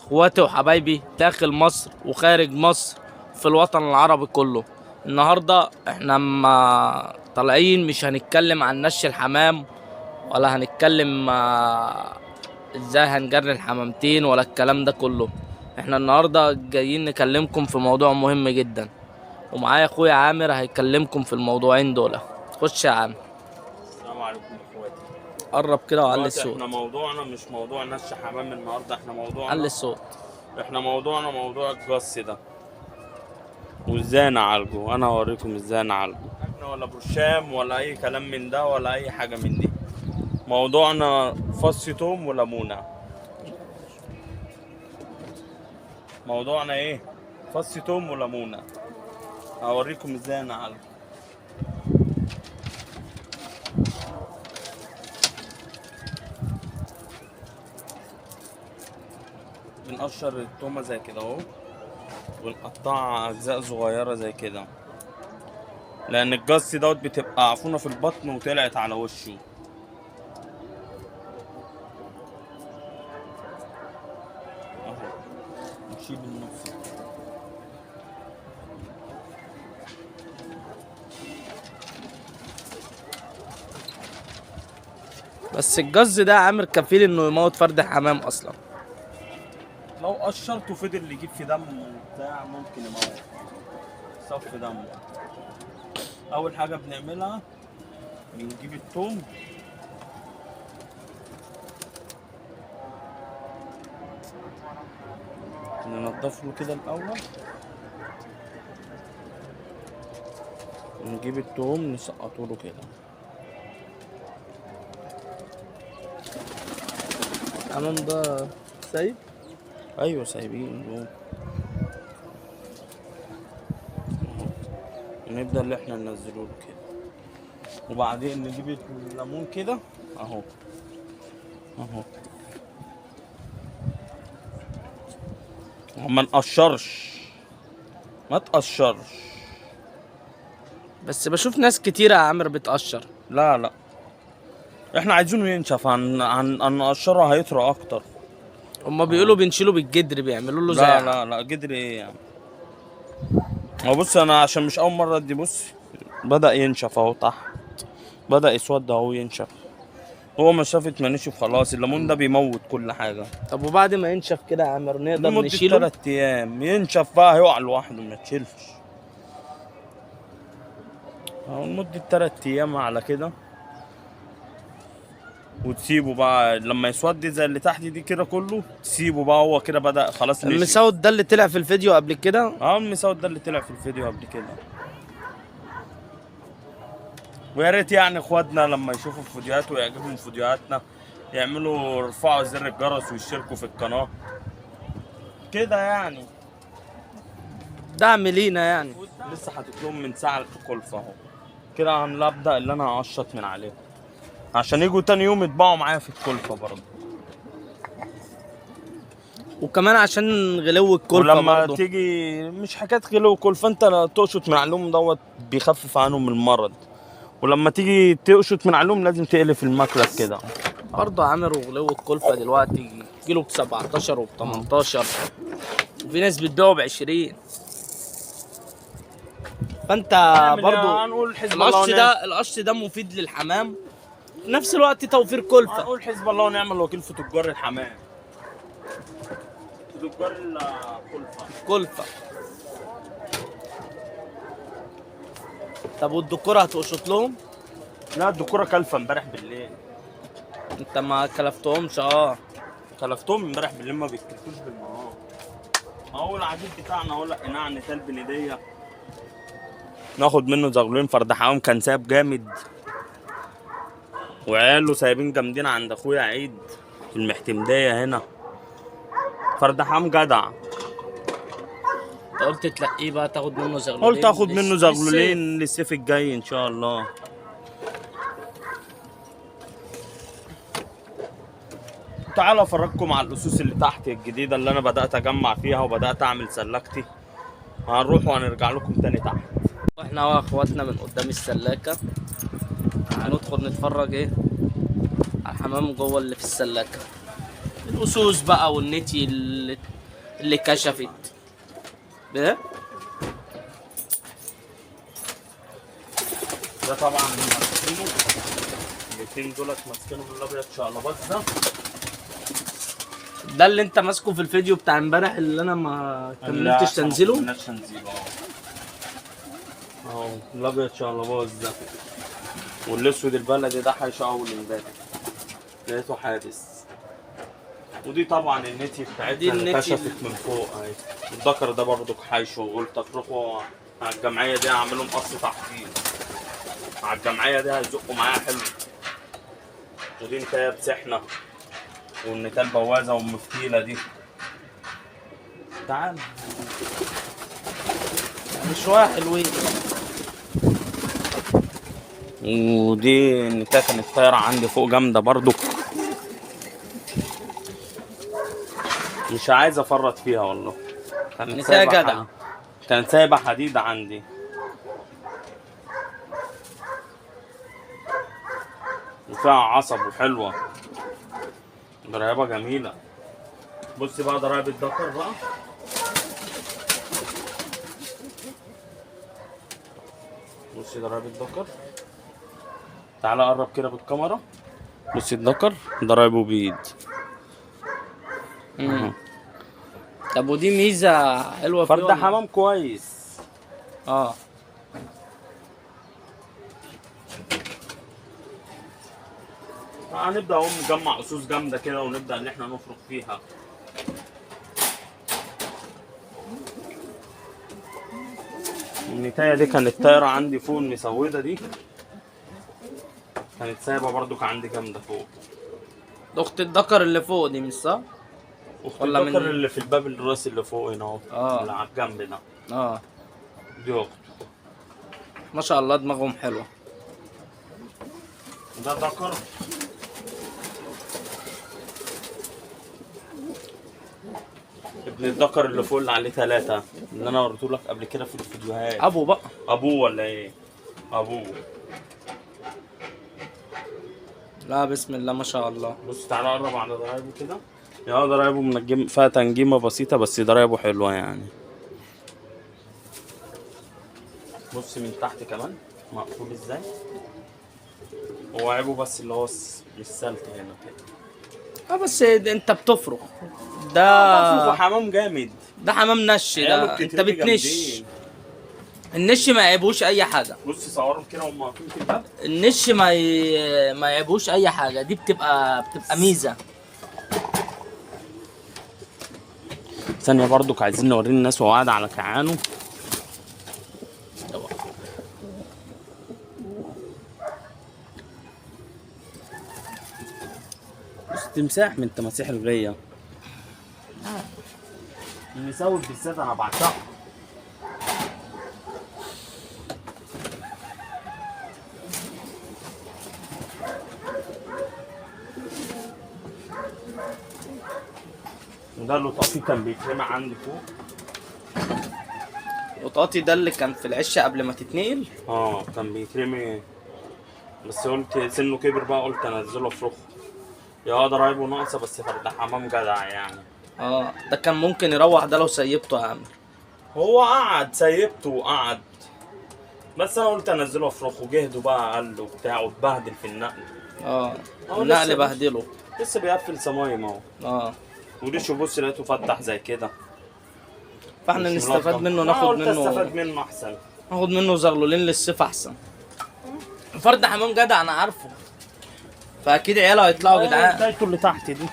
اخواتي وحبايبي داخل مصر وخارج مصر في الوطن العربي كله. النهارده احنا طالعين مش هنتكلم عن نش الحمام، ولا هنتكلم ازاي هنجري الحمامتين ولا الكلام ده كله. احنا النهارده جايين نكلمكم في موضوع مهم جدا، ومعايا اخويا عامر هيكلمكم في الموضوعين دول. خش يا عامر. السلام عليكم اخواتي. قرب كده وعلي دلوقتي الصوت. احنا موضوعنا مش موضوع نش حمام النهارده، احنا علي موضوعنا الصوت. موضوع الجص ده وازاي نعالجه. انا هوريكم ازاي نعالجه. احنا ولا برشام ولا اي كلام من ده ولا اي حاجه من دي. موضوعنا فص توم وليمونه. موضوعنا ايه؟ فص توم وليمونه. هوريكم ازاي نعالجه. بنقشر التومه زي كده اهو، ونقطعها اجزاء صغيره زي كده، لان الجص دوت بتبقى عفونه في البطن وطلعت على وشه. اهو نشيل النص. بس الجز ده عامر كفيل انه يموت فرد حمام اصلا. لو قشرته فضل يجيب في دم وبتاع ممكن يموت، صف دم. اول حاجه بنعملها بنجيب التوم، ننضفه كده الاول، ونجيب التوم نسقطه له كده. الحمام ده سايب. ايوه سايبين دول. ونبدا اللي احنا ننزله له كده، وبعدين نجيب الليمون كده اهو اهو. ما نقشرش، ما تقشرش. بس بشوف ناس كتيرة يا عامر بتقشر. لا لا، احنا عايزينه ينشف. عن نقشره هيطرى اكتر. هما بيقولوا بنشيله بالجدر، بيعملوا له لا زي لا لا، قدر ايه يعني. هو بص، انا عشان مش اول مره ادي. بص بدأ ينشف اهو تحت، بدأ يسود اهو ينشف. هو مسافة ما نشف خلاص. الليمون ده بيموت كل حاجة. طب وبعد ما ينشف كده يا عامر نقدر لمدة نشيله؟ 3 ايام ينشف بقى، هيقع لوحده ما تشيلش. اهو لمدة 3 ايام على كده، وتسيبه بقى لما يسود زي اللي تحت دي كده كله. تسيبه بقى، هو كده بدأ خلاص نشف. المسود ده اللي طلع في الفيديو قبل كده. اه المسود ده اللي طلع في الفيديو قبل كده. ويا ريت يعني اخواتنا لما يشوفوا الفيديوهات ويعجبهم فيديوهاتنا يعملوا يرفعوا زر الجرس ويشتركوا في القناة كده يعني. دعم لينا يعني. لسه حاطط لهم من ساعة الكلفة اهو كده. هنبدأ اللي انا هقشط من عليهم عشان يجوا تاني يوم يطبعوا معايا في الكلفة برضه. وكمان عشان غلو الكلفة ولما برضه. تيجي مش حكاية غلو كلفة، انت تقشط من عليهم دوت بيخفف عنهم المرض. ولما تيجي تقشط من عليهم لازم تقلف المكلف كده. برضه يا عامر وغلو الكلفة دلوقتي كيلو ب17 وب18، وفي ناس بتبيعه ب20. فانت برضه هنقول حزب الله القش ده مفيد للحمام، في نفس الوقت توفير كلفة. هنقول حزب الله ونعم الوكيل في تجار الحمام، في تجار الكلفة. طب والدكورة هتقشط لهم؟ لا الدكورة كلفة امبارح بالليل. انت ما كلفتهمش؟ كلفتهم امبارح بالليل، ما بيتكلفوش بالنهار. هو العجيب بتاعنا اهو، لقيناه عند تل بندية ناخد منه زغلولين. فردحاهم كان سايب جامد، وعياله سايبين جامدين عند اخويا عيد في المحتمدية هنا. فردحام جدع. انت قلت تلاقيه بقى تاخد منه زغلولين. قلت اخد منه زغلولين للصيف الجاي ان شاء الله. تعالوا افرجكم على الاسوس اللي تحت الجديده اللي انا بدات اجمع فيها وبدات اعمل سلكتي. هنروح وهنرجع لكم تاني تحت. واحنا واخواتنا من قدام السلاكه هندخل نتفرج ايه على الحمام جوه اللي في السلاكه. الاسوس بقى والنتي اللي كشفت. ايه ده طبعا ماسكينه، الاتنين دولت ماسكينه بالابيض شقلباز ده. ده اللي انت ماسكه في الفيديو بتاع امبارح اللي انا ما كملتش تنزيله. ما كملناش تنزيله اهو الابيض شقلباز ده، والاسود البلدي ده حيشه اول امبارح لقيته حابس. ودي طبعا النتي بتاعتنا دي اللي النتي كشفت من فوق اهي. الذكر ده برضك حايشه، وقلت افرقوا على الجمعيه دي، اعملهم قص تحديد على الجمعيه دي هيزقوا معايا حلو. ودي نتايه بسحنه، والنتايه البوازه والمفتيله دي. تعال شويه حلوين. ودي النتايه كانت طايره عندي فوق جامده برضك، مش عايز افرط فيها والله. كانت نتايه سايبة جدع. حديد. كانت سايبه حديد عندي. وفيها عصب وحلوه، ضرايبها جميله. بصي بقى ضرايب الدكر بقى. بصي ضرايب الدكر، تعالى قرب كده بالكاميرا. بصي الدكر ضرايبه بيد. مم. طب ودي ميزه حلوه فيه فرد ولا؟ حمام كويس. اه هنبدا اهو نجمع اسوس جامده كده، ونبدا ان احنا نفرق فيها. النتايه دي كانت طايره عندي فوق، المسوده دي كانت سايبه برضك عندي جامده فوق. اخت الدكر اللي فوق دي مش صح؟ اخت ولا الدكر من- اللي في الباب الراس اللي فوق هنا اهو، آه. اللي على الجنب ده، اه دي اخت. ما شاء الله دماغهم حلوه. ده ذكر. ابن الذكر اللي فوق اللي عليه 3، اللي انا وريته لك قبل كده في الفيديوهات. ابو بقى. ابوه ولا ايه؟ ابوه. لا بسم الله ما شاء الله. بص تعالى قرب على ضرايبه كده. يا ضرايبه منجم فيها تنجيمه بسيطه، بس ضرايبه حلوه يعني. بص من تحت كمان مقفول ازاي. هو عيبه بس اللي هو مش سلك هنا كده. بس انت بتفرق. ده حمام جامد. ده حمام نش. عياله ده انت بتترمي بتنش. جامدين. النش ما يعيبوش اي حاجه. بص صورهم كده وهم واقفين في الباب. النش ما يعيبوش اي حاجه. دي بتبقى ميزه. ثانيه برضك عايزين نوري الناس وهو قاعد على كعانه. بص تمساح من تماسيح الغيه. المساوي بالذات انا بعشقه. ده اللطافي كان بيترمى عندي فوق. قطاطي ده اللي كان في العشه قبل ما تتنقل. كان بيترمي، بس قلت سنه كبر بقى، قلت انزله افرخه. يا ضرايبه ناقصه، بس فرد حمام جدع يعني. ده كان ممكن يروح ده لو سيبته يا عم. هو قعد سيبته وقعد، بس انا قلت انزله افرخه. جهده بقى اقل وبتاع، واتبهدل في النقل. النقل لسه بهدله. لسه بيقفل صمايم اهو. وديشه بص لقيته فتح زي كده. فاحنا مش نستفاد منظم. منه. ناخد قلت استفاد منه منه احسن. ناخد منه زغلولين للصيف احسن. فرد حمام جدع انا عارفه، فاكيد عياله هيطلعوا جدعان. بدايته اللي تحت دي.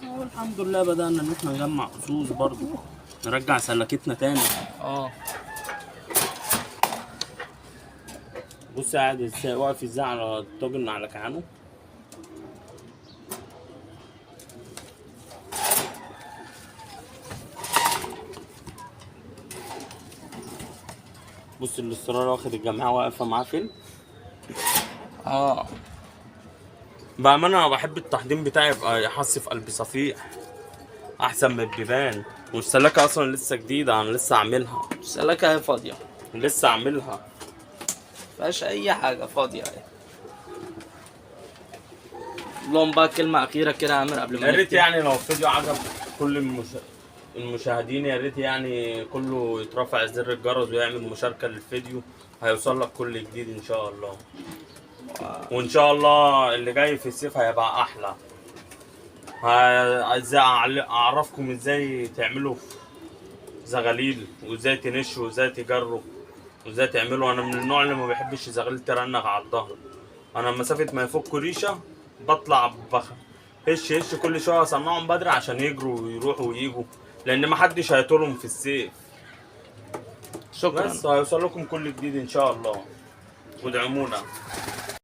الحمد لله بدأنا ان احنا نجمع اسوس برضو، نرجع سلكتنا تاني. بص قاعد ازاي، واقف ازاي على الطاجن على كعانه. بص الاصرار واخد الجماعه واقفه معاه فين. بأمانة أنا بحب التحضير بتاعي يبقى يحص في قلب صفيح أحسن من البيبان. والسلاكة اصلا لسه جديدة، انا لسه عاملها. السلاكة اهي فاضية، لسه عاملها. مفيهاش اي حاجة، فاضية اهي. لهم بقى كلمة أخيرة كده يا عامر قبل ما يا ريت نختم. يعني لو الفيديو عجب كل المشاهدين، يا ريت يعني كله يترفع زر الجرس ويعمل مشاركة للفيديو، هيوصل لك كل جديد ان شاء الله. وان شاء الله اللي جاي في الصيف هيبقى احلى. اعرفكم ازاي تعملوا زغاليل، وازاي تنشوا، وازاي تجروا، وازاي تعملوا. انا من النوع اللي ما بيحبش الزغاليل ترنغ على الظهر. انا مسافه ما يفك ريشه بطلع هش كل شويه اصنعهم بدري عشان يجروا ويروحوا ويجوا، لان ما حدش هيطولهم في الصيف. شكرا. بس هيوصل لكم كل جديد ان شاء الله، وادعمونا.